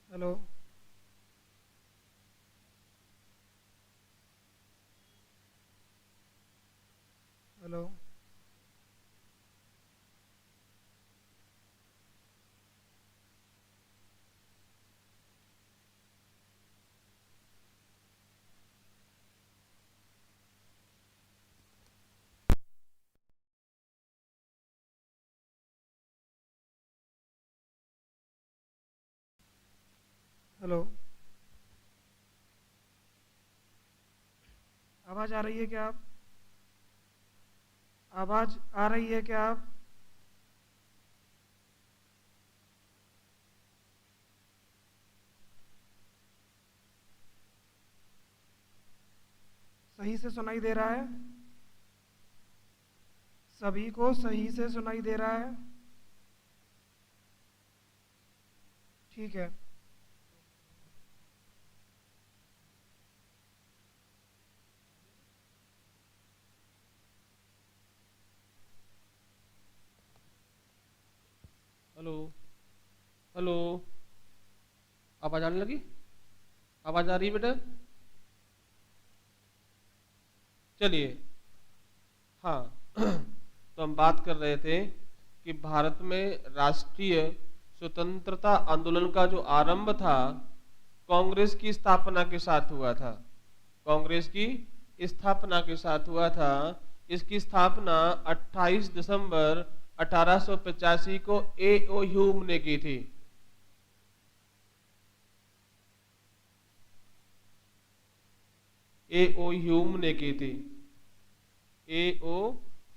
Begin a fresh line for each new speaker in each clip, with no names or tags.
Hello. Hello. Hello. आवाज़ आ रही है क्या आप? आवाज़ आ रही है क्या आप? सही से सुनाई दे रहा है? सभी को सही से सुनाई दे रहा है? ठीक है।
हेलो। हेलो। आवाज आने लगी? आवाज आ रही है बेटा? चलिए। हाँ। तो हम बात कर रहे थे कि भारत में राष्ट्रीय स्वतंत्रता आंदोलन का जो आरंभ था कांग्रेस की स्थापना के साथ हुआ था। कांग्रेस की स्थापना के साथ हुआ था। इसकी स्थापना 28 दिसंबर 1885 को ए.ओ. ह्यूम ने की थी। ए.ओ. ह्यूम ने की थी। ए.ओ.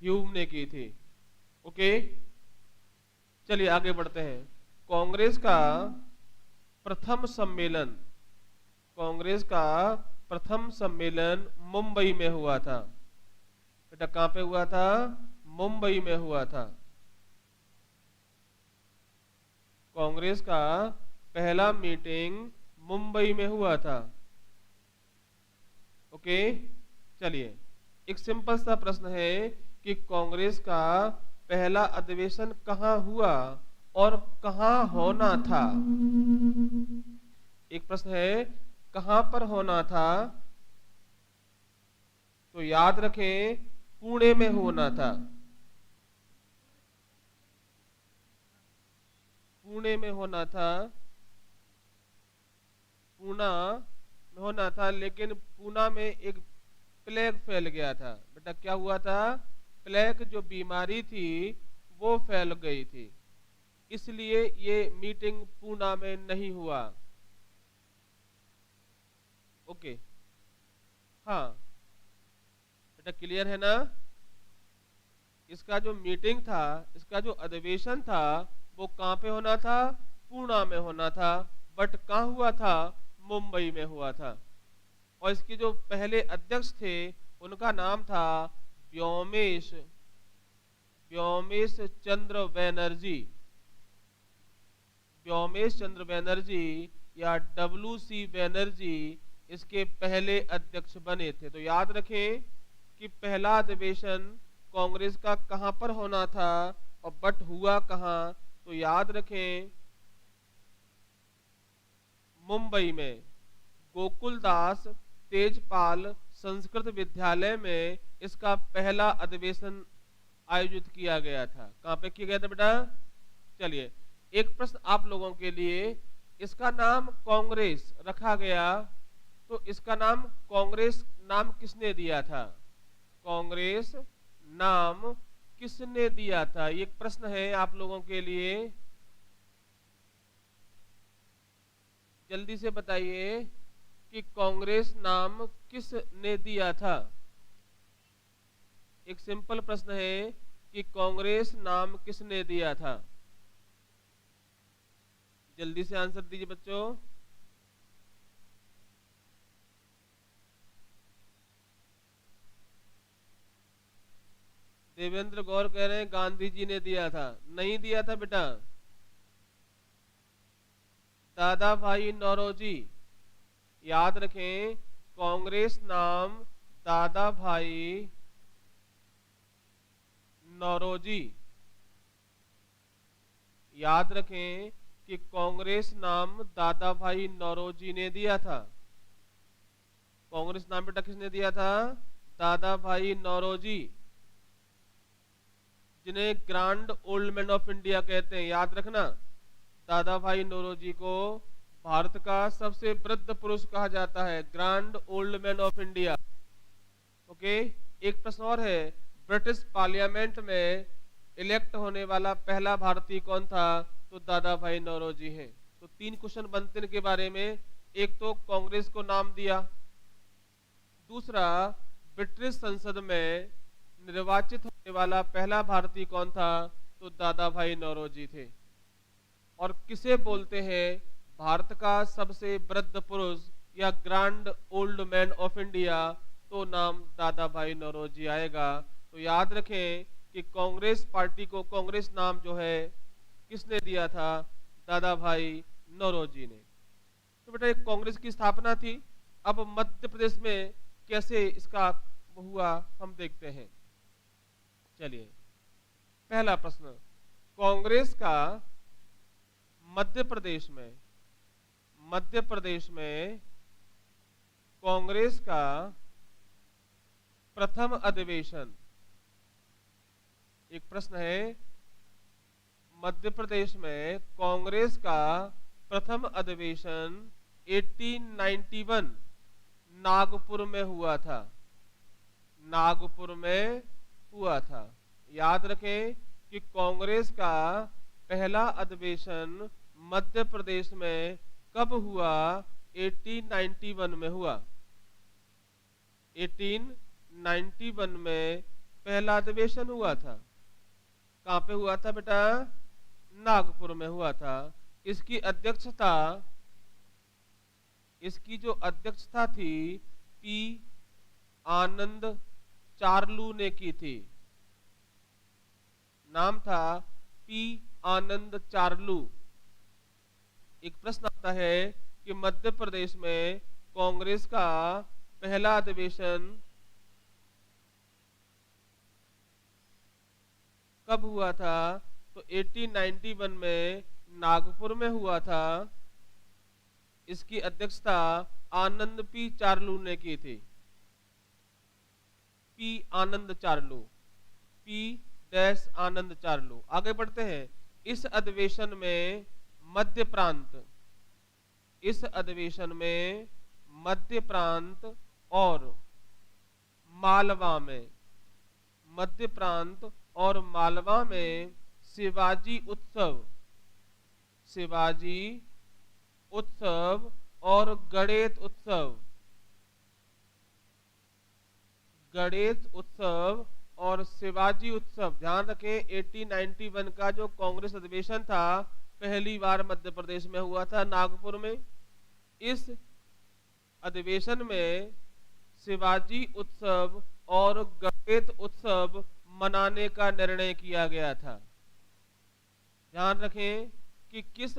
ह्यूम ने की थी। ओके। चलिए आगे बढ़ते हैं। कांग्रेस का प्रथम सम्मेलन कांग्रेस का प्रथम सम्मेलन मुंबई में हुआ था। बेटा कहां पे हुआ था? मुंबई में हुआ था। कांग्रेस का पहला मीटिंग मुंबई में हुआ था। ओके। चलिए, एक सिंपल सा प्रश्न है कि कांग्रेस का पहला अधिवेशन कहाँ हुआ और कहाँ होना था। एक प्रश्न है, कहाँ पर होना था? तो याद रखें, पुणे में होना था। पुणे में होना था। पूना में होना था, लेकिन पूना में एक प्लेग फैल गया था। बेटा क्या हुआ था? प्लेग जो बीमारी थी वो फैल गई थी, इसलिए ये मीटिंग पूना में नहीं हुआ। ओके। हाँ। बेटा क्लियर है ना? इसका जो मीटिंग था, इसका जो अधिवेशन था, वो कहाँ पे होना था? पूना में होना था। बट कहाँ हुआ था? मुंबई में हुआ था। और इसके जो पहले अध्यक्ष थे उनका नाम था व्योमेश व्योमेश चंद्र बैनर्जी। व्योमेश चंद्र बैनर्जी या डब्ल्यू सी बैनर्जी इसके पहले अध्यक्ष बने थे। तो याद रखें कि पहला अधिवेशन कांग्रेस का कहां पर होना था और बट हुआ कहां। तो याद रखें, मुंबई में गोकुलदास तेजपाल संस्कृत विद्यालय में इसका पहला अधिवेशन आयोजित किया गया था। कहां पे किया गया था बेटा? चलिए, एक प्रश्न आप लोगों के लिए। इसका नाम कांग्रेस रखा गया, तो इसका नाम कांग्रेस नाम किसने दिया था? कांग्रेस नाम किसने दिया था? ये एक प्रश्न है आप लोगों के लिए। जल्दी से बताइए कि कांग्रेस नाम किस ने दिया था। एक सिंपल प्रश्न है कि कांग्रेस नाम किसने दिया था। जल्दी से आंसर दीजिए बच्चों। देवेंद्र गौर कह रहे हैं गांधी जी ने दिया था। नहीं दिया था बेटा। दादा भाई नौरोजी। याद रखें, कांग्रेस नाम दादा भाई नौरोजी। याद रखें कि कांग्रेस नाम दादा भाई नौरोजी ने दिया था? कांग्रेस नाम बेटा किसने दिया था? दादा भाई नौरोजी, जिन्हें grand old man of India कहते हैं, याद रखना। दादा भाई नौरोजी को भारत का सबसे वृद्ध पुरुष कहा जाता है, grand old man of India. Okay, एक प्रश्न और है, ब्रिटिश पार्लियामेंट में इलेक्ट होने वाला पहला भारतीय कौन था? तो दादा भाई नौरोजी हैं। तो 3 क्वेश्चन बनते हैं इनके बारे में। एक तो कांग्रेस को नाम दिया, दूसरा ब्रिटिश संसद में निर्वाचित होने वाला पहला भारतीय कौन था? तो दादा भाई नौरोजी थे। और किसे बोलते हैं भारत का सबसे वृद्ध पुरुष या grand old man of India? तो नाम दादा भाई नौरोजी आएगा। तो याद रखें कि कांग्रेस पार्टी को कांग्रेस नाम जो है किसने दिया था? दादा भाई नौरोजी ने। तो बेटा एक कांग्रेस की स्थापना थी। अब मध्य प्रदेश में कैसे इसका हुआ हम देखते हैं। चलिए, पहला प्रश्न, कांग्रेस का मध्य प्रदेश में कांग्रेस का प्रथम अधिवेशन, एक प्रश्न है, मध्य प्रदेश में कांग्रेस का प्रथम अधिवेशन 1891 नागपुर में हुआ था। नागपुर में हुआ था। याद रखें कि कांग्रेस का पहला अधिवेशन मध्य प्रदेश में कब हुआ? 1891 में हुआ। 1891 में पहला अधिवेशन हुआ था। कहाँ पे हुआ था बेटा? नागपुर में हुआ था। इसकी जो अध्यक्षता थी पी आनंद चार्लू ने की थी। नाम था पी आनंद चार्लू। एक प्रश्न आता है कि मध्य प्रदेश में कांग्रेस का पहला अधिवेशन कब हुआ था? तो 1891 में नागपुर में हुआ था। इसकी अध्यक्षता आनंद पी चार्लू ने की थी। पी आनंद चार्लू, पी डैश आनंद चार्लू। आगे बढ़ते हैं। इस अधिवेशन में मध्य प्रांत और मालवा में शिवाजी उत्सव और गणेश उत्सव और शिवाजी उत्सव। ध्यान रखें 1891 का जो कांग्रेस अधिवेशन था पहली बार मध्य प्रदेश में हुआ था, नागपुर में। इस अधिवेशन में शिवाजी उत्सव और गणेश उत्सव मनाने का निर्णय किया गया था। ध्यान रखें कि किस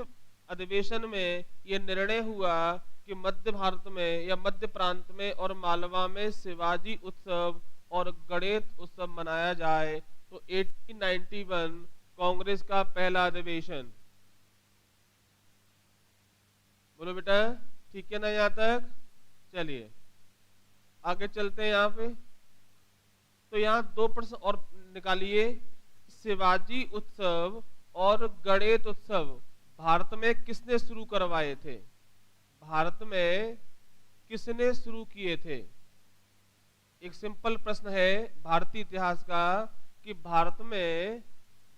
अधिवेशन में यह निर्णय हुआ कि मध्य भारत में या मध्य प्रांत में और मालवा में शिवाजी उत्सव और गणेश उत्सव मनाया जाए। तो 1891 कांग्रेस का पहला अधिवेशन। बोलो बेटा, ठीक है ना यहां तक? चलिए आगे चलते हैं। यहाँ पे तो यहाँ 2 प्रश्न और निकालिए। शिवाजी उत्सव और गणेश उत्सव भारत में किसने शुरू करवाए थे? भारत में किसने शुरू किए थे? एक सिंपल प्रश्न है भारतीय इतिहास का कि भारत में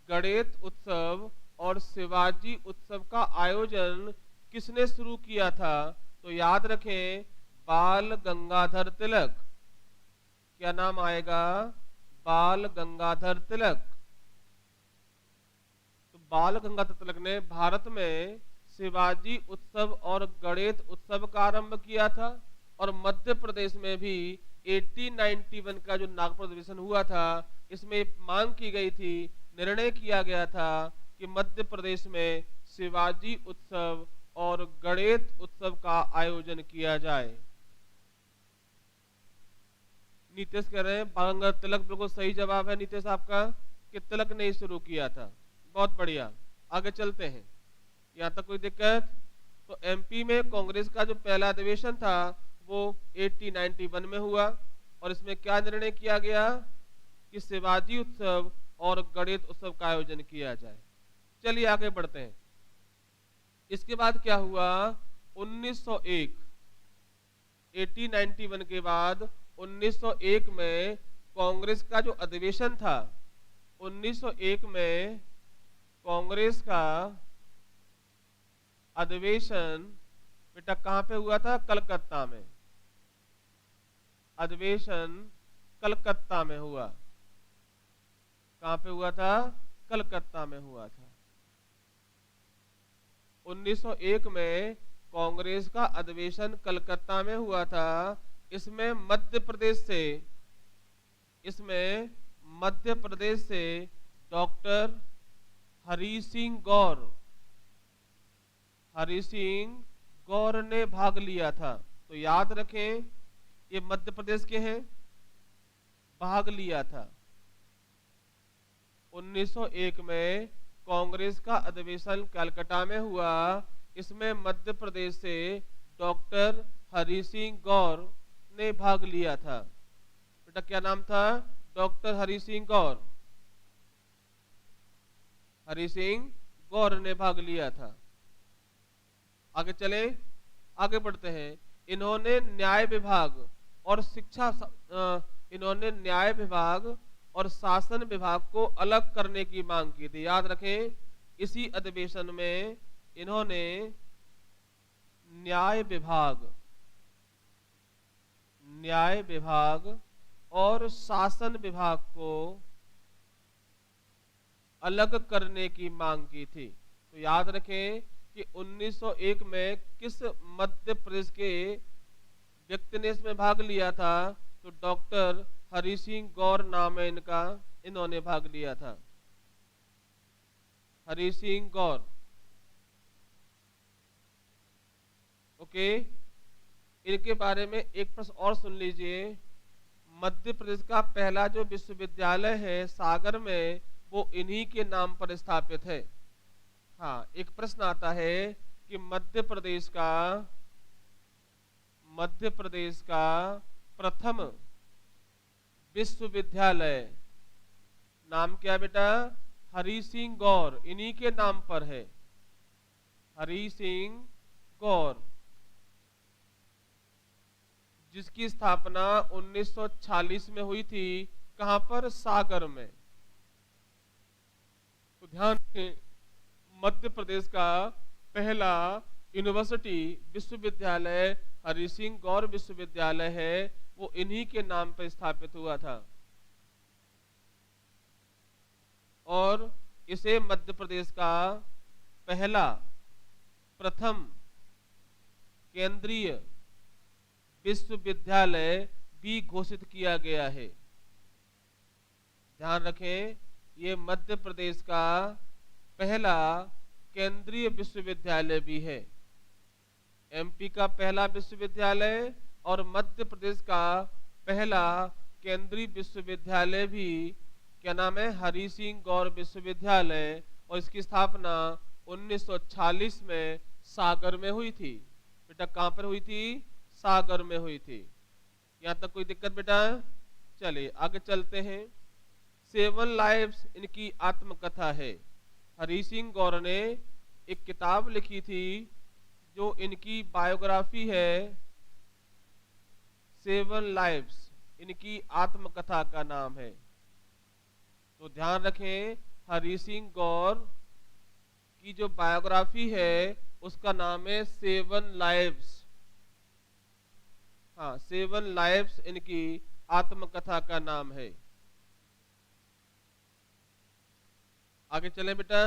गणेश उत्सव और शिवाजी उत्सव का आयोजन किसने शुरू किया था? तो याद रखें बाल गंगाधर तिलक। क्या नाम आएगा? बाल गंगाधर तिलक। तो बाल गंगाधर तिलक ने भारत में शिवाजी उत्सव और गणेश उत्सव का आरंभ किया था। और मध्य प्रदेश में भी 1891 का जो नागपुर अधिवेशन हुआ था इसमें मांग की गई थी, निर्णय किया गया था कि मध्य प्रदेश में शिवाजी उत्सव और गणेश उत्सव का आयोजन किया जाए। नीतीश कह रहे हैं बाल गंगाधर तिलक बिल्कुल सही जवाब है नीतीश आपका, कि तिलक ने शुरू किया था। बहुत बढ़िया, आगे चलते हैं। यहाँ तक कोई दिक्कत? तो एमपी में कांग्रेस का जो पहला अधिवेशन था वो 1891 में हुआ और इसमें क्या निर्णय किया गया कि शिवाजी उत्सव और गणेश उत्सव का आयोजन किया जाए। चलिए आगे बढ़ते हैं। इसके बाद क्या हुआ? 1901 1891 के बाद 1901 में कांग्रेस का जो अधिवेशन था, 1901 में कांग्रेस का अधिवेशन बेटा कहां पे हुआ था? कलकत्ता में। अधिवेशन कलकत्ता में हुआ। कहां पे हुआ था? कलकत्ता में हुआ था। 1901 में कांग्रेस का अधिवेशन कलकत्ता में हुआ था। इसमें मध्य प्रदेश से डॉक्टर हरि सिंह गौर ने भाग लिया था। तो याद रखें ये मध्य प्रदेश के हैं, भाग लिया था। 1901 में कांग्रेस का अधिवेशन कलकत्ता में हुआ। इसमें मध्य प्रदेश से डॉक्टर हरि सिंह गौर ने भाग लिया था। बेटा क्या नाम था? डॉक्टर हरि सिंह गौर ने भाग लिया था। आगे चले, आगे बढ़ते हैं। इन्होंने न्याय विभाग और शासन विभाग को अलग करने की मांग की थी। याद रखें इसी अधिवेशन में इन्होंने न्याय विभाग और शासन विभाग को अलग करने की मांग की थी। तो याद रखें कि 1901 में किस मध्य प्रदेश के व्यक्ति ने इसमें भाग लिया था? तो डॉक्टर हरि सिंह गौर नाम है इनका, इन्होंने भाग लिया था। हरि सिंह गौर। ओके, इनके बारे में एक प्रश्न और सुन लीजिए। मध्य प्रदेश का पहला जो विश्वविद्यालय है सागर में, वो इन्हीं के नाम पर स्थापित है। हाँ, एक प्रश्न आता है कि मध्य प्रदेश का प्रथम विश्वविद्यालय नाम क्या बेटा? हरि सिंह गौर, इन्हीं के नाम पर है। हरि सिंह गौर, जिसकी स्थापना 1946 में हुई थी। कहां पर? सागर में। तो ध्यान रखें मध्य प्रदेश का पहला यूनिवर्सिटी विश्वविद्यालय हरि सिंह गौर विश्वविद्यालय है, वो इन्हीं के नाम पर स्थापित हुआ था और इसे मध्य प्रदेश का पहला प्रथम केंद्रीय विश्वविद्यालय भी घोषित किया गया है। ध्यान रखें ये मध्य प्रदेश का पहला केंद्रीय विश्वविद्यालय भी है। एमपी का पहला विश्वविद्यालय और मध्य प्रदेश का पहला केंद्रीय विश्वविद्यालय भी क्या नाम है? हरि सिंह गौर विश्वविद्यालय, और इसकी स्थापना 1946 में सागर में हुई थी। बेटा कहां पर हुई थी? सागर में हुई थी। यहां तक कोई दिक्कत बेटा? चलिए आगे चलते हैं। 7 लाइव्स इनकी आत्मकथा है। हरि सिंह गौर ने एक किताब लिखी थी जो इनकी बायोग्राफी है। 7 लाइव्स इनकी आत्मकथा का नाम है। तो ध्यान रखें हरि सिंह गौर की जो बायोग्राफी है उसका नाम है 7 लाइव्स। हाँ, 7 लाइव्स इनकी आत्मकथा का नाम है। आगे चले बेटा,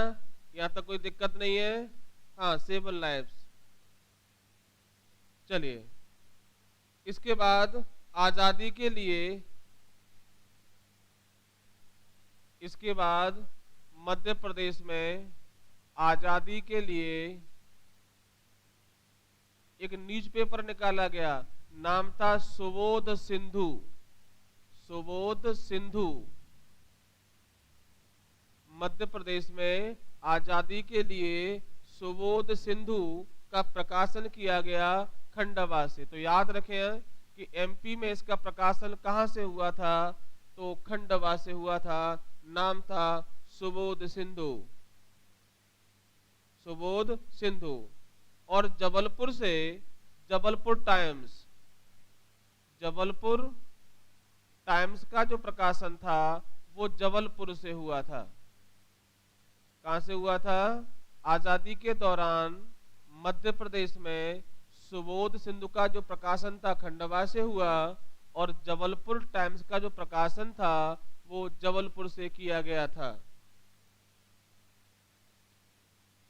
यहां तक कोई दिक्कत नहीं है। हाँ, 7 लाइव्स। चलिए इसके बाद आजादी के लिए, इसके बाद मध्य प्रदेश में आजादी के लिए एक न्यूज़पेपर निकाला गया, नाम था सुबोध सिंधु। सुबोध सिंधु। मध्य प्रदेश में आजादी के लिए सुबोध सिंधु का प्रकाशन किया गया खंडवा से। तो याद रखें कि एमपी में इसका प्रकाशन कहां से हुआ था, तो खंडवा से हुआ था। नाम था सुबोध सिंधु, सुबोध सिंधु। और जबलपुर से जबलपुर टाइम्स, जबलपुर टाइम्स का जो प्रकाशन था वो जबलपुर से हुआ था। कहां से हुआ था? आजादी के दौरान मध्य प्रदेश में सुबोध सिंधु का जो प्रकाशन था खंडवा से हुआ, और जबलपुर टाइम्स का जो प्रकाशन था वो जबलपुर से किया गया था।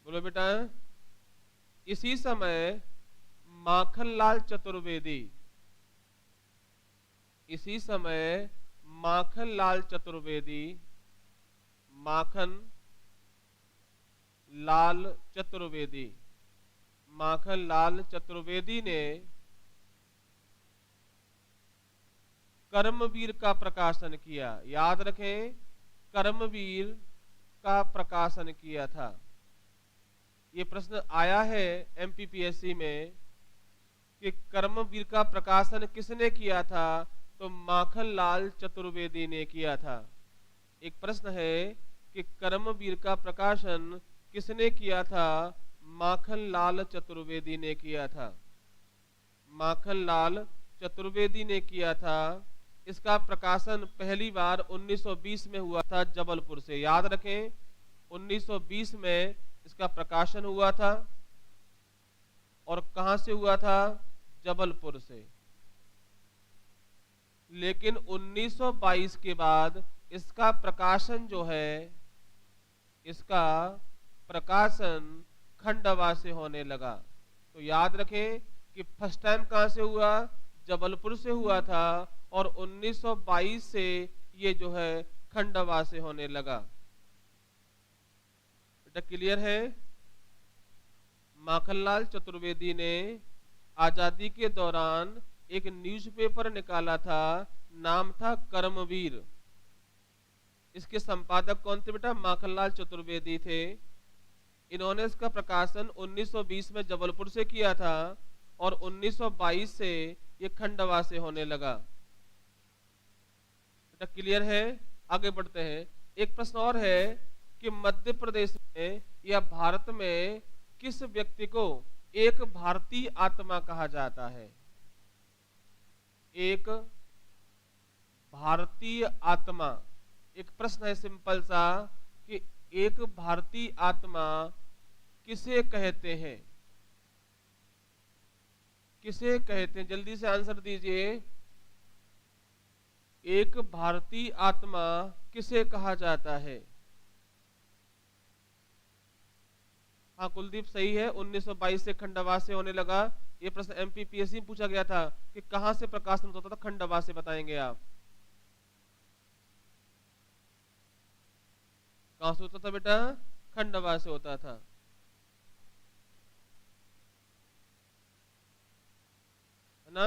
बोलो बेटा। इसी समय माखनलाल चतुर्वेदी, इसी समय माखनलाल चतुर्वेदी, माखन लाल चतुर्वेदी, माखनलाल चतुर्वेदी ने कर्मवीर का प्रकाशन किया। याद रखें, कर्मवीर का प्रकाशन किया था। ये प्रश्न आया है एमपीपीएससी में कि कर्मवीर का प्रकाशन किसने किया था, तो माखनलाल चतुर्वेदी ने किया था। एक प्रश्न है कि कर्मवीर का प्रकाशन किसने किया था, माखनलाल चतुर्वेदी ने किया था। माखनलाल चतुर्वेदी ने किया था। इसका प्रकाशन पहली बार 1920 में हुआ था जबलपुर से। याद रखें, 1920 में इसका प्रकाशन हुआ था। और कहां से हुआ था? जबलपुर से। लेकिन 1922 के बाद इसका प्रकाशन जो है, इसका प्रकाशन खंडवा से होने लगा। तो याद रखें कि फर्स्ट टाइम कहां से हुआ? जबलपुर से हुआ था, और 1922 से ये जो है खंडवा से होने लगा। बेटा क्लियर है? माखनलाल चतुर्वेदी ने आजादी के दौरान एक न्यूज़पेपर निकाला था, नाम था कर्मवीर। इसके संपादक कौन थे बेटा? माखनलाल चतुर्वेदी थे। इन्होंने इसका प्रकाशन 1920 में जबलपुर से किया था, और 1922 से ये खंडवा से होने लगा। बेटा क्लियर है? आगे बढ़ते हैं। एक प्रश्न और है कि मध्य प्रदेश में या भारत में किस व्यक्ति को एक भारतीय आत्मा कहा जाता है? एक भारतीय आत्मा। एक प्रश्न है सिंपल सा कि एक भारतीय आत्मा किसे कहते हैं? किसे कहते हैं? जल्दी से आंसर दीजिए। एक भारतीय आत्मा किसे कहा जाता है? हाँ कुलदीप सही है, 1922 से खंडवा से होने लगा। ये प्रश्न एमपीपीएससी में पूछा गया था कि कहां से प्रकाशन होता था, खंडवा से। बताएंगे आप कहां से होता था बेटा? खंडवा से होता था। है ना?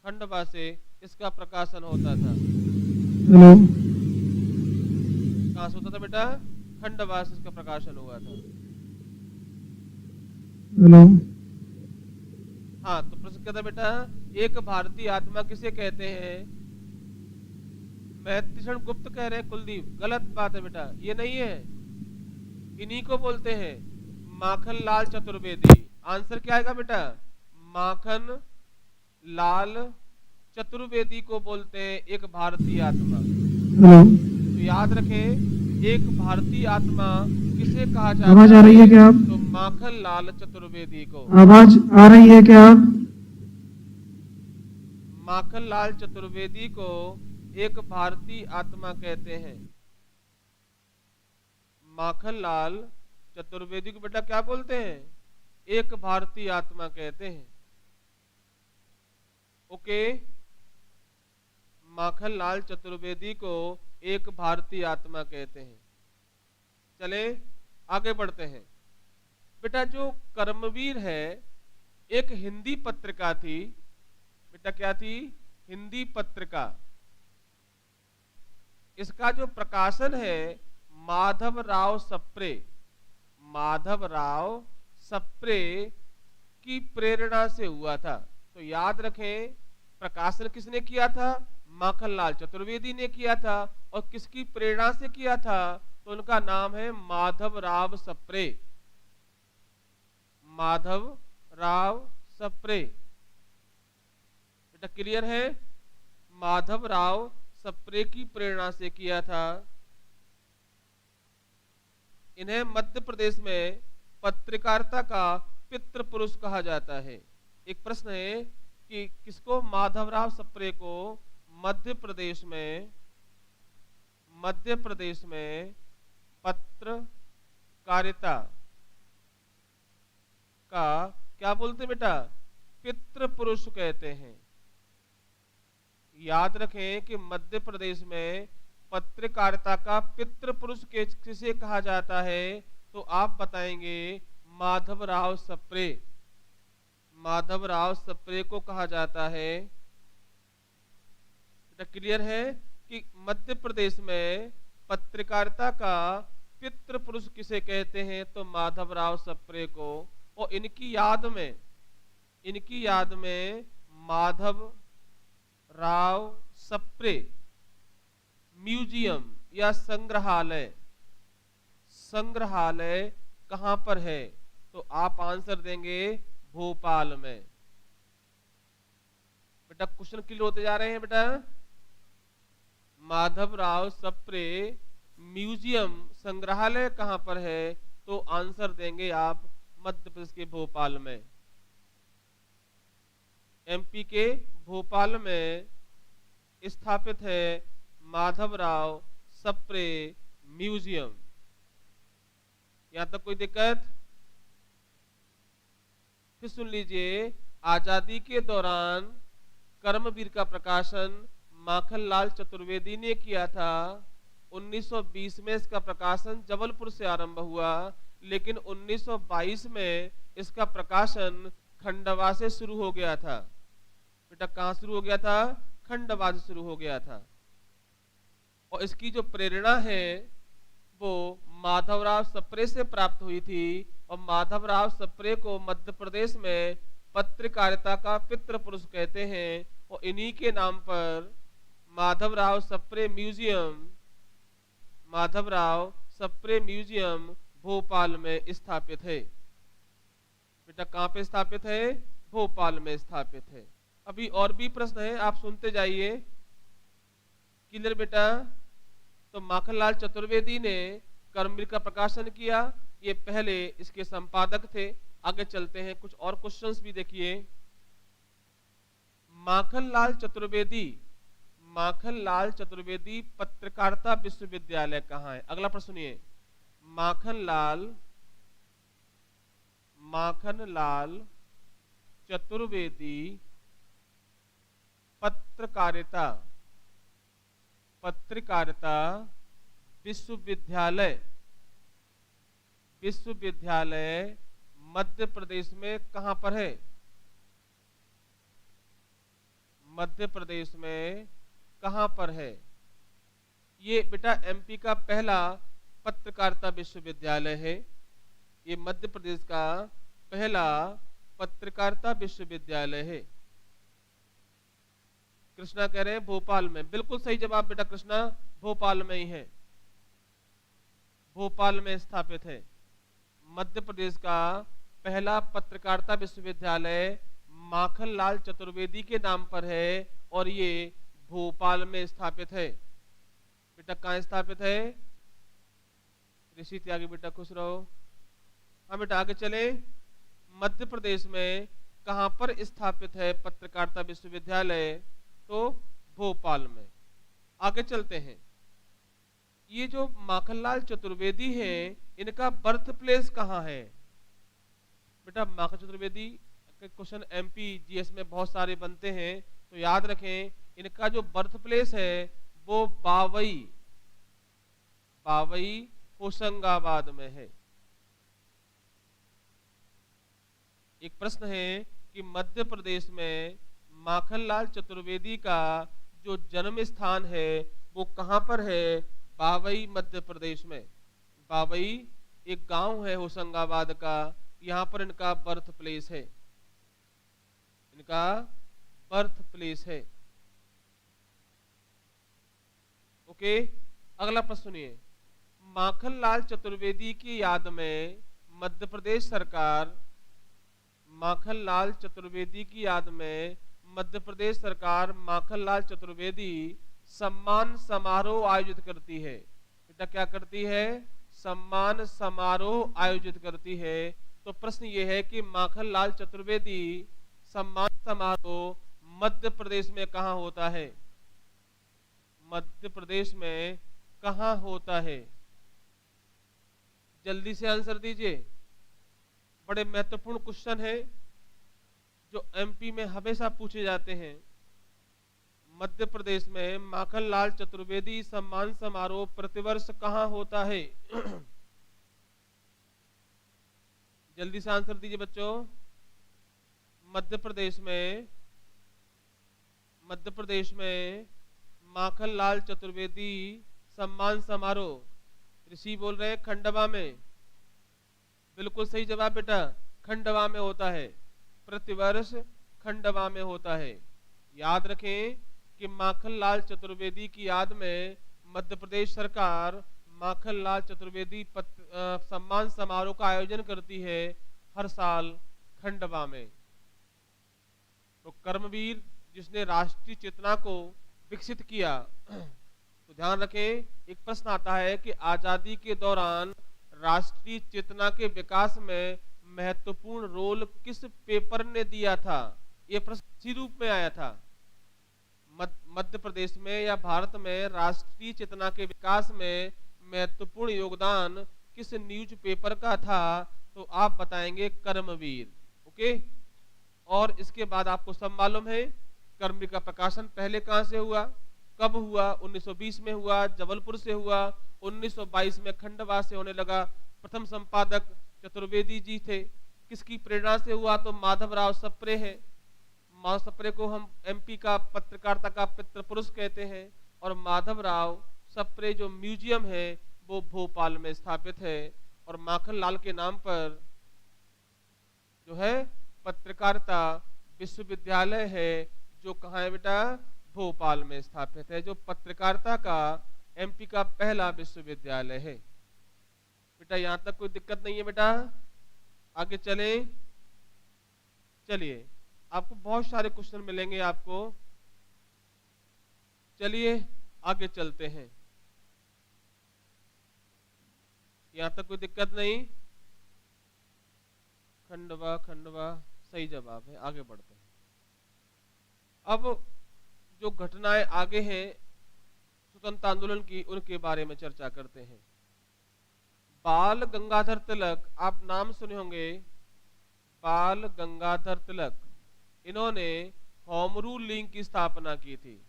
खंडवा से इसका प्रकाशन होता था।
हेलो,
कहां से होता था बेटा? खंडवा से इसका प्रकाशन हुआ था।
हेलो।
हाँ, तो प्रश्न क्या था बेटा? एक भारतीय आत्मा किसे कहते हैं? महतीक्षण गुप्त कह रहे हैं कुलदीप, गलत बात है बेटा, ये नहीं है। इन्हीं को बोलते हैं माखनलाल चतुर्वेदी। आंसर क्या आएगा बेटा? माखन लाल चतुर्वेदी को बोलते हैं एक भारतीय आत्मा। तो याद रखें, एक भारतीय आत्मा किसे कहा जाता है?
आवाज आ रही है क्या आप?
तो माखनलाल चतुर्वेदी को।
आवाज आ रही है क्या आप?
माखनलाल चतुर्वेदी को एक भारतीय आत्मा कहते हैं। माखनलाल चतुर्वेदी को बेटा क्या बोलते हैं? एक भारतीय आत्मा कहते हैं। ओके, माखनलाल चतुर्वेदी को एक भारतीय आत्मा कहते हैं। चले आगे बढ़ते हैं। बेटा जो कर्मवीर है, एक हिंदी पत्रिका थी। बेटा क्या थी? हिंदी पत्रिका। इसका जो प्रकाशन है माधवराव सप्रे, माधवराव सप्रे की प्रेरणा से हुआ था। तो याद रखें, प्रकाशन किसने किया था? माखनलाल चतुर्वेदी ने किया था। और किसकी प्रेरणा से किया था? तो उनका नाम है माधवराव सप्रे, माधवराव सप्रे। बेटा क्लियर है? माधवराव सप्रे की प्रेरणा से किया था। इन्हें मध्य प्रदेश में पत्रकारिता का पितृ पुरुष कहा जाता है। एक प्रश्न है कि किसको, माधवराव सप्रे को मध्य प्रदेश में पत्रकारिता का क्या बोलते हैं बेटा? पितृ पुरुष कहते हैं। याद रखें कि मध्य प्रदेश में पत्रकारिता का पितृ पुरुष किसे कहा जाता है? तो आप बताएंगे माधवराव सप्रे, माधवराव सप्रे को कहा जाता है। बेटा क्लियर है कि मध्य प्रदेश में पत्रकारिता का पितृ पुरुष किसे कहते हैं? तो माधवराव सप्रे को। और इनकी याद में माधव राव सप्रे म्यूजियम या संग्रहालय कहां पर है? तो आप आंसर देंगे भोपाल में। बेटा क्वेश्चन क्लियर होते जा रहे हैं बेटा। माधवराव सप्रे म्यूजियम संग्रहालय कहां पर है? तो आंसर देंगे आप मध्य प्रदेश के भोपाल में। एमपी के भोपाल में स्थापित है माधवराव सप्रे म्यूजियम। यहां तक कोई दिक्कत? फिर सुन लीजिए, आजादी के दौरान कर्मवीर का प्रकाशन माखनलाल चतुर्वेदी ने किया था। 1920 में इसका प्रकाशन जबलपुर से आरंभ हुआ, लेकिन 1922 में इसका प्रकाशन खंडवा से शुरू हो गया था। बेटा कहां शुरू हो गया था? खंडवा से शुरू हो गया था। और इसकी जो प्रेरणा है वो माधवराव सप्रे से प्राप्त हुई थी। और माधवराव सप्रे को मध्य प्रदेश में पत्रकारिता का पितृ पुरुष कहते हैं। और इन्हीं के नाम पर माधवराव सप्रे म्यूजियम भोपाल में स्थापित है। बेटा कहां पे स्थापित है? भोपाल में स्थापित है। अभी और भी प्रश्न है, आप सुनते जाइए। क्लियर बेटा? तो माखनलाल चतुर्वेदी ने कर्मवीर का प्रकाशन किया, ये पहले इसके संपादक थे। आगे चलते हैं, कुछ और क्वेश्चंस भी देखिए। माखनलाल चतुर्वेदी पत्रकारिता विश्वविद्यालय कहाँ है? अगला प्रश्न सुनिए। माखनलाल चतुर्वेदी पत्रकारिता विश्वविद्यालय मध्य प्रदेश में कहां पर है? मध्य प्रदेश में कहां पर है? ये बेटा एमपी का पहला पत्रकारिता विश्वविद्यालय है। ये मध्य प्रदेश का पहला पत्रकारिता विश्वविद्यालय है। कृष्णा कह रहे हैं भोपाल में। बिल्कुल सही जवाब बेटा कृष्णा, भोपाल में ही है, भोपाल में स्थापित है। मध्य प्रदेश का पहला पत्रकारिता विश्वविद्यालय माखनलाल चतुर्वेदी के नाम पर है और ये भोपाल में स्थापित है। बेटा कहाँ स्थापित है? ऋषि त्यागी बेटा खुश रहो। हाँ बेटा आगे चले। मध्य प्रदेश में कहां पर स्थापित है पत्रकारिता विश्वविद्यालय? तो भोपाल में। आगे चलते हैं। ये जो माखनलाल चतुर्वेदी हैं, इनका बर्थ प्लेस कहाँ है? बेटा माखन चतुर्वेदी के क्वेश्चन एमपी जीएस में बहुत सारे बनते हैं, तो याद रखें इनका जो बर्थ प्लेस है वो बावई होशंगाबाद में है। एक प्रश्न है कि मध्य प्रदेश में माखनलाल चतुर्वेदी का जो जन्म स्थान है वो कहां पर है? बावई मध्य प्रदेश में। बावई एक गांव है होशंगाबाद का, यहां पर इनका बर्थ प्लेस है, इनका बर्थ प्लेस है। ओके, अगला प्रश्न सुनिए। माखनलाल चतुर्वेदी की याद में मध्य प्रदेश सरकार, माखनलाल चतुर्वेदी की याद में मध्य प्रदेश सरकार माखनलाल चतुर्वेदी सम्मान समारोह आयोजित करती है। बेटा क्या करती है? सम्मान समारोह आयोजित करती है। तो प्रश्न ये है कि माखनलाल चतुर्वेदी सम्मान समारोह मध्य प्रदेश में कहां होता है? मध्य प्रदेश में कहां होता है? जल्दी से आंसर दीजिए। बड़े महत्वपूर्ण क्वेश्चन है जो एमपी में हमेशा पूछे जाते हैं। मध्य प्रदेश में माखनलाल चतुर्वेदी सम्मान समारोह प्रतिवर्ष कहां होता है? जल्दी से आंसर दीजिए बच्चों। मध्य प्रदेश में माखनलाल चतुर्वेदी सम्मान समारोह, ऋषि बोल रहे हैं खंडवा में। बिल्कुल सही जवाब बेटा, खंडवा में होता है, प्रतिवर्ष खंडवा में होता है। याद रखें कि माखनलाल चतुर्वेदी की याद में मध्य प्रदेश सरकार माखनलाल चतुर्वेदी सम्मान समारोह का आयोजन करती है हर साल खंडवा में। तो कर्मवीर जिसने राष्ट्रीय चेतना को विकसित किया, तो ध्यान रखें एक प्रश्न आता है कि आजादी के दौरान राष्ट्रीय चेतना के विकास में महत्वपूर्ण रोल किस पेपर ने दिया था? यह प्रश्न इसी रूप में आया था। मध्य प्रदेश में या भारत में राष्ट्रीय चेतना के विकास में महत्वपूर्ण योगदान किस न्यूज पेपर का था? तो आप बताएंगे कर्मवीर। ओके, और इसके बाद आपको सब मालूम है कर्मवीर का प्रकाशन पहले कहां से हुआ, कब हुआ? 1920 में हुआ, जबलपुर से हुआ। 1922 में खंडवा से होने लगा। प्रथम संपादक चतुर्वेदी जी थे। किसकी प्रेरणा से हुआ? तो माधवराव सप्रे है। माधव सप्रे को हम एमपी का पत्रकारिता का पितृ पुरुष कहते हैं। और माधवराव सप्रे जो म्यूजियम है वो भोपाल में स्थापित है। और माखनलाल के नाम पर जो है पत्रकारिता विश्वविद्यालय है, जो कहाँ है बेटा? भोपाल में स्थापित है, जो पत्रकारिता का एमपी का पहला विश्वविद्यालय है। बेटा यहां तक कोई दिक्कत नहीं है बेटा? आगे चले। चलिए, आपको बहुत सारे क्वेश्चन मिलेंगे आपको। चलिए आगे चलते हैं। यहां तक कोई दिक्कत नहीं? खंडवा खंडवा सही जवाब है। आगे बढ़ते हैं। अब जो घटनाएं आगे हैं स्वतंत्रता आंदोलन की, उनके बारे में चर्चा करते हैं। बाल गंगाधर तिलक, आप नाम सुने होंगे, बाल गंगाधर तिलक, इन्होंने होम रूल लीग की स्थापना की थी।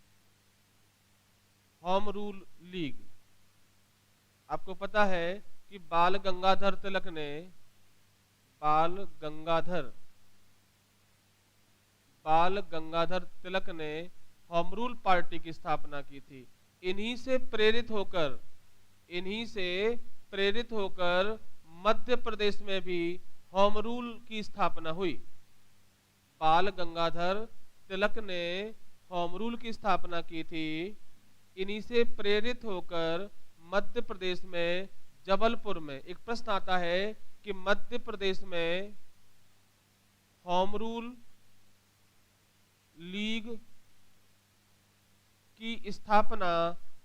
होम रूल लीग, आपको पता है कि बाल गंगाधर तिलक ने बाल गंगाधर तिलक ने होम रूल पार्टी की स्थापना की थी। इन्हीं से प्रेरित होकर मध्य प्रदेश में भी होम रूल की स्थापना हुई। बाल गंगाधर तिलक ने होम रूल की स्थापना की थी। इन्हीं से प्रेरित होकर मध्य प्रदेश में जबलपुर में, एक प्रश्न आता है कि मध्य प्रदेश में होम रूल लीग की स्थापना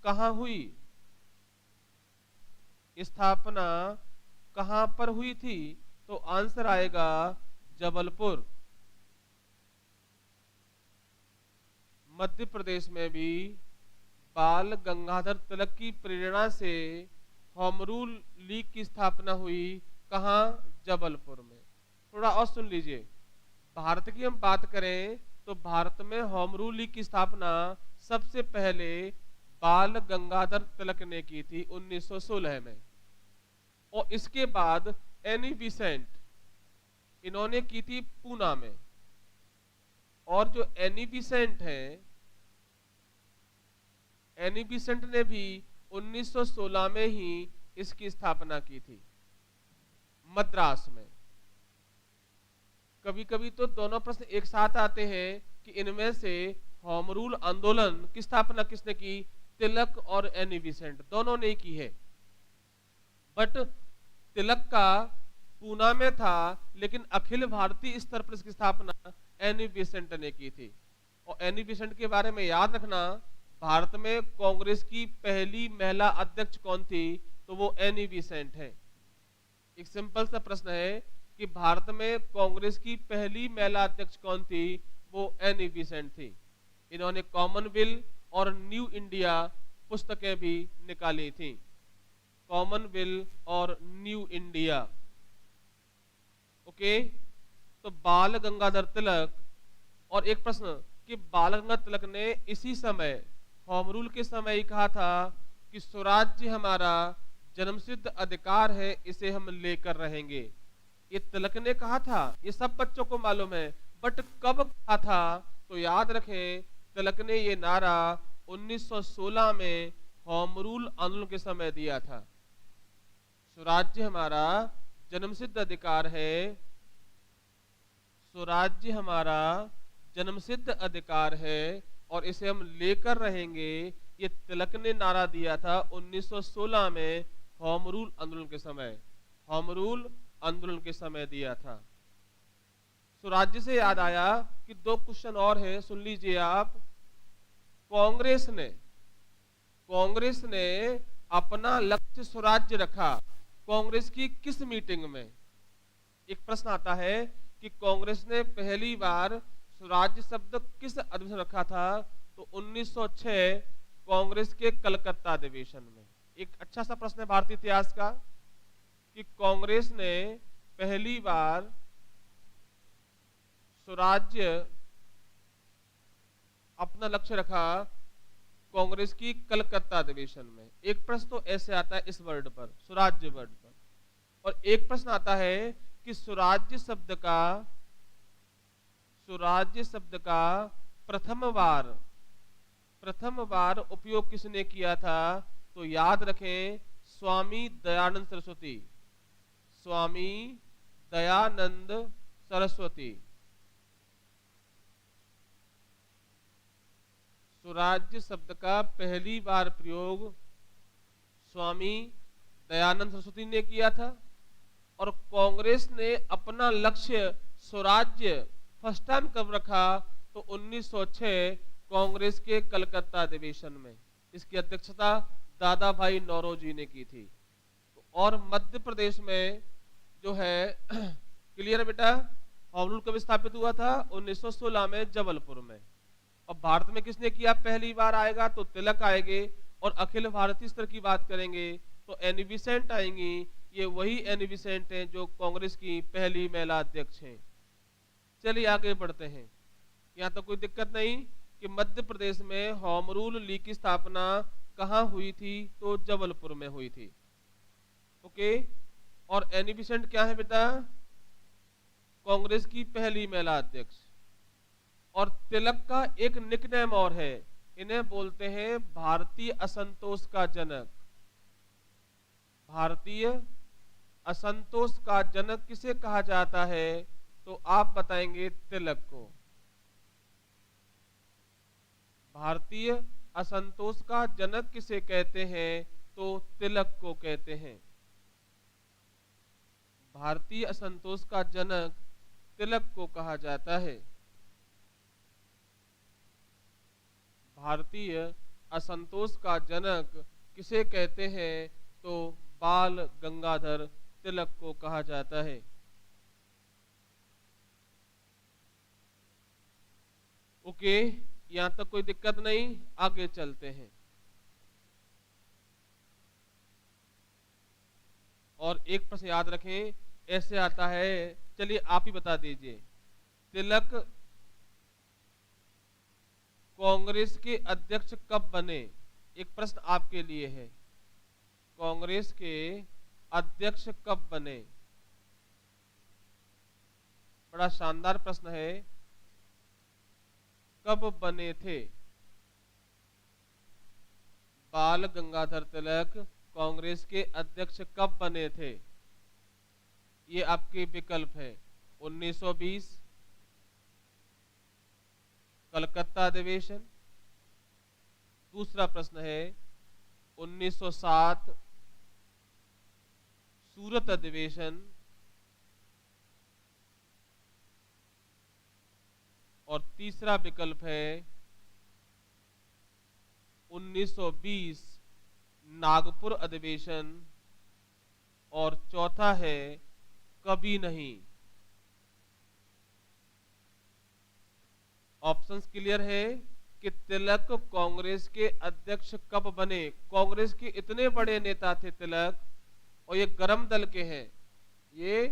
कहां हुई? स्थापना कहां पर हुई थी? तो आंसर आएगा जबलपुर। मध्य प्रदेश में भी बाल गंगाधर तिलक की प्रेरणा से होम रूल लीग की स्थापना हुई। कहां? जबलपुर में। थोड़ा और सुन लीजिए, भारत की हम बात करें तो भारत में होम रूल लीग की स्थापना सबसे पहले बाल गंगाधर तिलक ने की थी 1916 में। और इसके बाद एनी बिसेंट, इन्होंने की थी पूना में। और जो एनी बिसेंट है, एनी बेसेंट ने भी 1916 में ही इसकी स्थापना की थी मद्रास में। कभी कभी तो दोनों प्रश्न एक साथ आते हैं कि इनमें से होम रूल आंदोलन की स्थापना किसने की, तिलक और एनी बेसेंट दोनों ने की है। बट तिलक का पूना में था, लेकिन अखिल भारतीय स्तर पर इसकी स्थापना एनी बेसेंट ने की थी। और एनी बेसेंट के बारे में याद रखना, भारत में कांग्रेस की पहली महिला अध्यक्ष कौन थी, तो वो एनी बेसेंट है। एक सिंपल सा प्रश्न है कि भारत में कांग्रेस की पहली महिला अध्यक्ष कौन थी, वो एनी बेसेंट थी। इन्होंने कॉमनवेल्थ और न्यू इंडिया पुस्तकें भी निकाली थी, कॉमनवेल्थ और न्यू इंडिया। ओके, तो बाल गंगाधर तिलक। और एक प्रश्न कि बाल गंगाधर तिलक ने इसी समय होम रूल के समय ही कहा था कि स्वराज्य हमारा जन्मसिद्ध अधिकार है, इसे हम लेकर रहेंगे। ये तिलक ने कहा था, ये सब बच्चों को मालूम है, बट कब कहा था, तो याद रखें तिलक ने ये नारा 1916 में होम रूल आंदोलन के समय दिया था। स्वराज्य हमारा जन्मसिद्ध अधिकार है, स्वराज्य हमारा जन्मसिद्ध अधिकार है और इसे हम लेकर रहेंगे। ये तिलक ने नारा दिया था 1916 में होम रूल आंदोलन के समय, होम रूल आंदोलन के समय दिया था। स्वराज्य से याद आया कि 2 क्वेश्चन और है, सुन लीजिए आप। कांग्रेस ने अपना लक्ष्य स्वराज्य रखा कांग्रेस की किस मीटिंग में? एक प्रश्न आता है कि कांग्रेस ने पहली बार स्वराज्य शब्द किस अधिवेशन रखा था, तो 1906 कांग्रेस के कलकत्ता अधिवेशन में। एक अच्छा सा प्रश्न है भारतीय इतिहास का कि कांग्रेस ने पहली बार स्वराज्य अपना लक्ष्य रखा कांग्रेस की कलकत्ता अधिवेशन में। एक प्रश्न तो ऐसे आता है इस वर्ड पर, स्वराज्य वर्ड पर। और एक प्रश्न आता है कि स्वराज्य शब्द का प्रथम बार उपयोग किसने किया था, तो याद रखें स्वामी दयानंद सरस्वती, स्वामी दयानंद सरस्वती। स्वराज्य शब्द का पहली बार प्रयोग स्वामी दयानंद सरस्वती ने किया था। और कांग्रेस ने अपना लक्ष्य स्वराज्य फर्स्ट टाइम कब रखा, तो 1906 कांग्रेस के कलकत्ता अधिवेशन में। इसकी अध्यक्षता दादा भाई नौरोजी ने की थी। और मध्य प्रदेश में जो है क्लियर है बेटा, होम रूल कब स्थापित हुआ था, 1916 में जबलपुर में। और भारत में किसने किया पहली बार आएगा, तो तिलक आएंगे। और अखिल भारतीय स्तर की बात करेंगे तो एनी बेसेंट आएंगी। ये वही एनी बेसेंट हैं जो कांग्रेस की पहली महिला अध्यक्ष हैं। चलिए आगे बढ़ते हैं। यहाँ तो कोई दिक्कत नहीं कि मध्य प्रदेश में होम रूल लीग की स्थापना कहाँ हुई थी, तो जबलपुर में हुई थी। ओके, और एनी बेसेंट क्या है बेटा, कांग्रेस की पहली महिला अध्यक्ष। और तिलक का एक निकनेम और है, इन्हें बोलते हैं भारतीय असंतोष का जनक। भारतीय असंतोष का जनक किसे कहा जाता है, तो आप बताएंगे तिलक को। भारतीय असंतोष का जनक किसे कहते हैं, तो तिलक को कहते हैं। भारतीय असंतोष का जनक तिलक को कहा जाता है। भारतीय असंतोष का जनक किसे कहते हैं, तो बाल गंगाधर तिलक को कहा जाता है। ओके, यहां तक कोई दिक्कत नहीं, आगे चलते हैं। और एक प्रश्न याद रखें, ऐसे आता है, चलिए आप ही बता दीजिए, तिलक कांग्रेस के अध्यक्ष कब बने? एक प्रश्न आपके लिए है, कांग्रेस के अध्यक्ष कब बने? बड़ा शानदार प्रश्न है, कब बने थे? बाल गंगाधर तिलक कांग्रेस के अध्यक्ष कब बने थे? ये आपके विकल्प है। 1920 कलकत्ता अधिवेशन, दूसरा प्रश्न है 1907 सूरत अधिवेशन, और तीसरा विकल्प है 1920 नागपुर अधिवेशन, और चौथा है कभी नहीं। ऑप्शंस क्लियर है कि तिलक कांग्रेस के अध्यक्ष कब बने। कांग्रेस के इतने बड़े नेता थे तिलक, और ये गरम दल के हैं, ये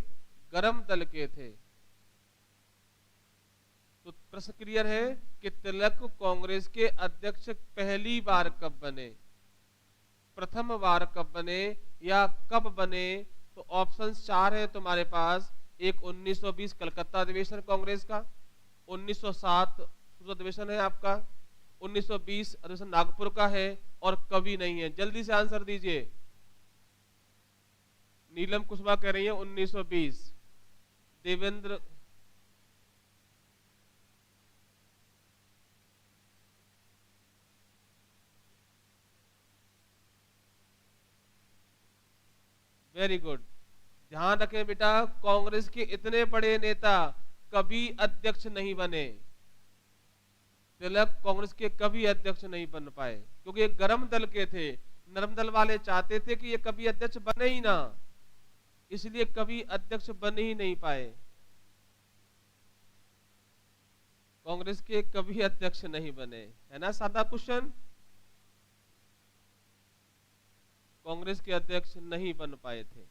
गरम दल के थे। तो प्रश्न क्लियर है कि तिलक कांग्रेस के अध्यक्ष पहली बार कब बने, प्रथम बार कब बने, या कब बने। तो ऑप्शंस 4 है तुम्हारे पास। एक 1920 कलकत्ता अधिवेशन कांग्रेस का, 1907 सूरत अधिवेशन है आपका, 1920 अधिवेशन नागपुर का है, और कभी नहीं है। जल्दी से आंसर दीजिए। नीलम कुशवाहा कह रही है 1920। Devendra very good. ध्यान रखें बेटा, कांग्रेस के इतने बड़े नेता कभी अध्यक्ष नहीं बने। तिलक कांग्रेस के कभी अध्यक्ष नहीं बन पाए, क्योंकि ये गरम दल के थे। नरम दल वाले चाहते थे कि ये कभी अध्यक्ष बने ही ना, इसलिए कभी अध्यक्ष बन ही नहीं पाए। कांग्रेस के कभी अध्यक्ष नहीं बने, है ना। सादा क्वेश्चन। कांग्रेस के अध्यक्ष नहीं बन पाए थे।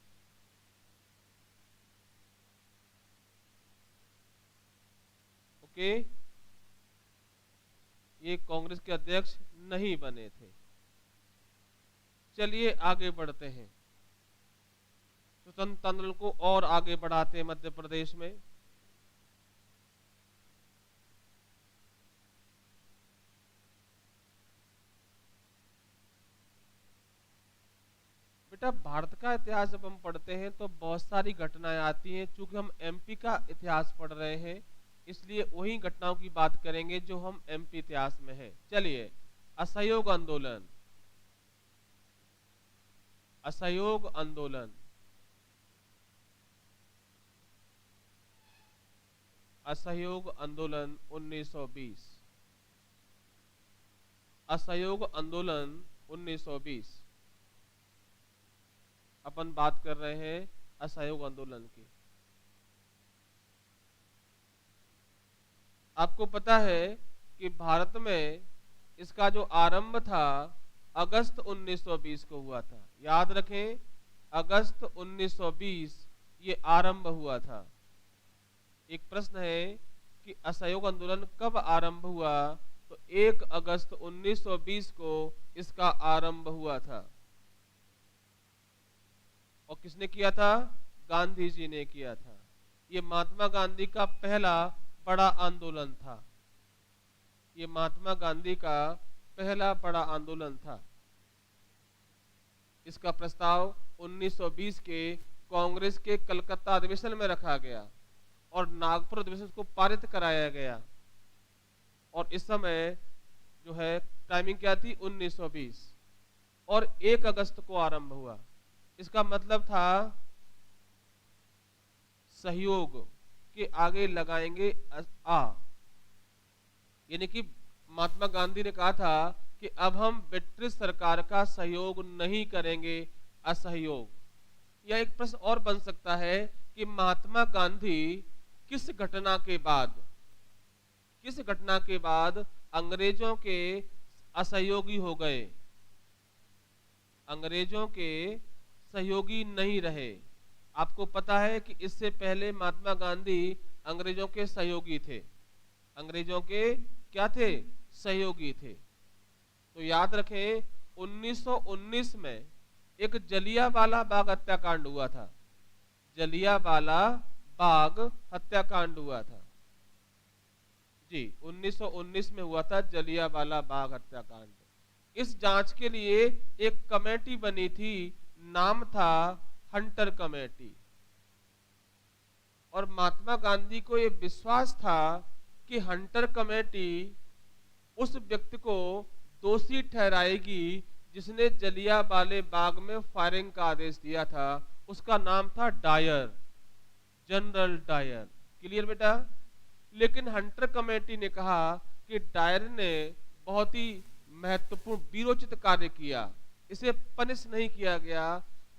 ओके, ये कांग्रेस के अध्यक्ष नहीं बने थे। चलिए आगे बढ़ते हैं। स्वतंत्र आंदोलन को और आगे बढ़ाते हैं मध्य प्रदेश में। बेटा, भारत का इतिहास जब हम पढ़ते हैं तो बहुत सारी घटनाएं आती हैं। चूंकि हम एमपी का इतिहास पढ़ रहे हैं, इसलिए वही घटनाओं की बात करेंगे जो हम एमपी इतिहास में है। चलिए, असहयोग आंदोलन, असहयोग आंदोलन, असहयोग आंदोलन 1920, असहयोग आंदोलन 1920। अपन बात कर रहे हैं असहयोग आंदोलन की। आपको पता है कि भारत में इसका जो आरंभ था अगस्त 1920 को हुआ था। याद रखें, अगस्त 1920 ये आरंभ हुआ था। एक प्रश्न है कि असहयोग आंदोलन कब आरंभ हुआ, तो 1 अगस्त 1920 को इसका आरंभ हुआ था। और किसने किया था? गांधी जी ने किया था। ये महात्मा गांधी का पहला बड़ा आंदोलन था। ये महात्मा गांधी का पहला बड़ा आंदोलन था। इसका प्रस्ताव 1920 के कांग्रेस के कलकत्ता अधिवेशन में रखा गया और नागपुर अधिवेशन को पारित कराया गया। और इस समय जो है टाइमिंग क्या थी? 1920, और 1 अगस्त को आरंभ हुआ। इसका मतलब था सहयोग के आगे लगाएंगे आ, यानी कि महात्मा गांधी ने कहा था कि अब हम ब्रिटिश सरकार का सहयोग नहीं करेंगे, असहयोग। यह एक प्रश्न और बन सकता है कि महात्मा गांधी किस घटना के बाद अंग्रेजों के असहयोगी हो गए, अंग्रेजों के सहयोगी नहीं रहे। आपको पता है कि इससे पहले महात्मा गांधी अंग्रेजों के सहयोगी थे, अंग्रेजों के क्या थे? सहयोगी थे। तो याद रखें, 1919 में एक जलियांवाला बाग हत्याकांड हुआ था। जलियांवाला बाग हत्याकांड हुआ था जी, 1919 में हुआ था जलियांवाला बाग हत्याकांड। इस जांच के लिए एक कमेटी बनी थी, नाम था हंटर कमेटी। और महात्मा गांधी को यह विश्वास था कि हंटर कमेटी उस व्यक्ति को दोषी ठहराएगी जिसने जलियांवाला बाग में फायरिंग का आदेश दिया था। उसका नाम था डायर, जनरल डायर। क्लियर बेटा? लेकिन हंटर कमेटी ने कहा कि डायर ने बहुत ही महत्वपूर्ण वीरोचित कार्य किया, इसे पनिश नहीं किया गया।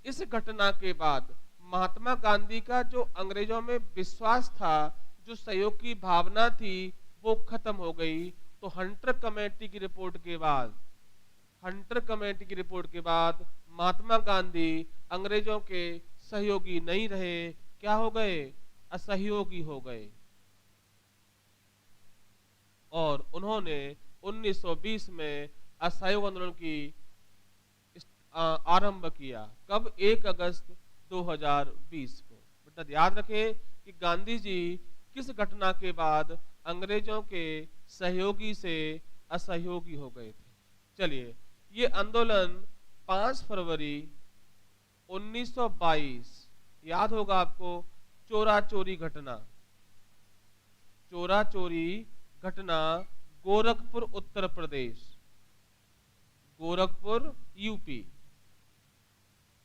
इस घटना के बाद महात्मा गांधी का जो अंग्रेजों में विश्वास था, जो सहयोग की भावना थी, वो खत्म हो गई। तो हंटर कमेटी की रिपोर्ट के बाद महात्मा गांधी अंग्रेजों के सहयोगी नहीं रहे, क्या हो गए? असहयोगी हो गए। और उन्होंने 1920 में असहयोग आंदोलन की आरंभ किया। कब? 1 अगस्त 2020 को। बेटा याद रखें कि गांधी जी किस घटना के बाद अंग्रेजों के सहयोगी से असहयोगी हो गए थे। चलिए, ये आंदोलन 5 फरवरी 1922, याद होगा आपको, चोरा चोरी घटना गोरखपुर उत्तर प्रदेश, गोरखपुर यूपी।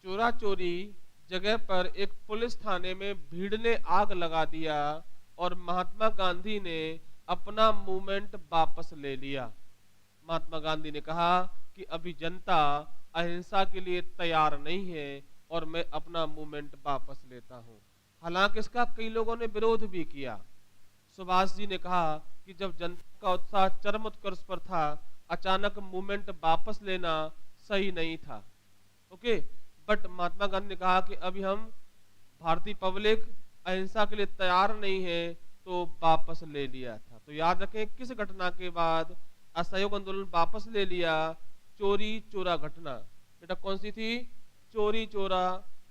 चोरा चोरी जगह पर एक पुलिस थाने में भीड़ ने आग लगा दिया और महात्मा गांधी ने अपना मूवमेंट वापस ले लिया। महात्मा गांधी ने कहा कि अभी जनता अहिंसा के लिए तैयार नहीं है और मैं अपना मूवमेंट वापस लेता हूं। हालांकि इसका कई लोगों ने विरोध भी किया। सुभाष जी ने कहा कि जब जनता का उत्साह चरम उत्कर्ष पर था, अचानक मूवमेंट वापस लेना सही नहीं था। ओके, बट महात्मा गांधी ने कहा कि अभी हम भारतीय पब्लिक अहिंसा के लिए तैयार नहीं है, तो वापस ले लिया था। तो याद रखें किस घटना के बाद असहयोग आंदोलन वापस ले लिया? चोरी चोरा घटना। बेटा कौन सी थी? चोरी चोरा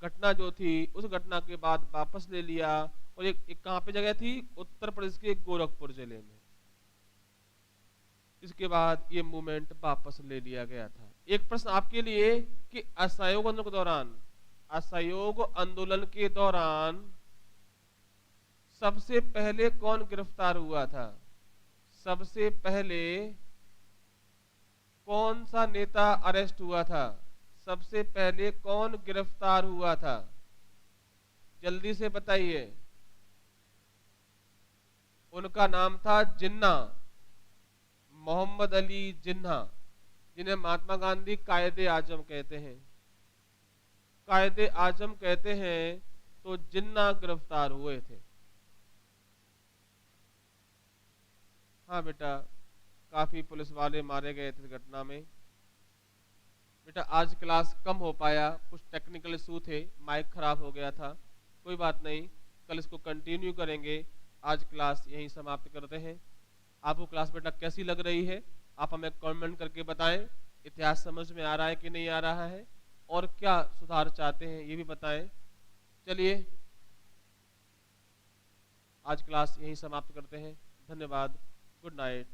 घटना जो थी, उस घटना के बाद वापस ले लिया। और एक कहां पे जगह थी? उत्तर प्रदेश के गोरखपुर जिले में। इसके बाद ये मूवमेंट वापस ले लिया गया था। एक प्रश्न आपके लिए कि असहयोग आंदोलन के दौरान सबसे पहले कौन गिरफ्तार हुआ था? सबसे पहले कौन सा नेता अरेस्ट हुआ था? सबसे पहले कौन गिरफ्तार हुआ था? जल्दी से बताइए। उनका नाम था जिन्ना, मोहम्मद अली जिन्ना, जिन्हें महात्मा गांधी कायदे आजम कहते हैं। कायदे आजम कहते हैं, तो जिन्ना गिरफ्तार हुए थे। हाँ बेटा, काफी पुलिस वाले मारे गए थे इस घटना में। बेटा आज क्लास कम हो पाया, कुछ टेक्निकल इशू थे, माइक खराब हो गया था, कोई बात नहीं, कल इसको कंटिन्यू करेंगे। आज क्लास यहीं समाप्त करते हैं। आपको क्लास बेटा कैसी लग रही है? आप हमें कमेंट करके बताएं। इतिहास समझ में आ रहा है कि नहीं आ रहा है, और क्या सुधार चाहते हैं ये भी बताएं। चलिए आज क्लास यहीं समाप्त करते हैं। धन्यवाद। Good night.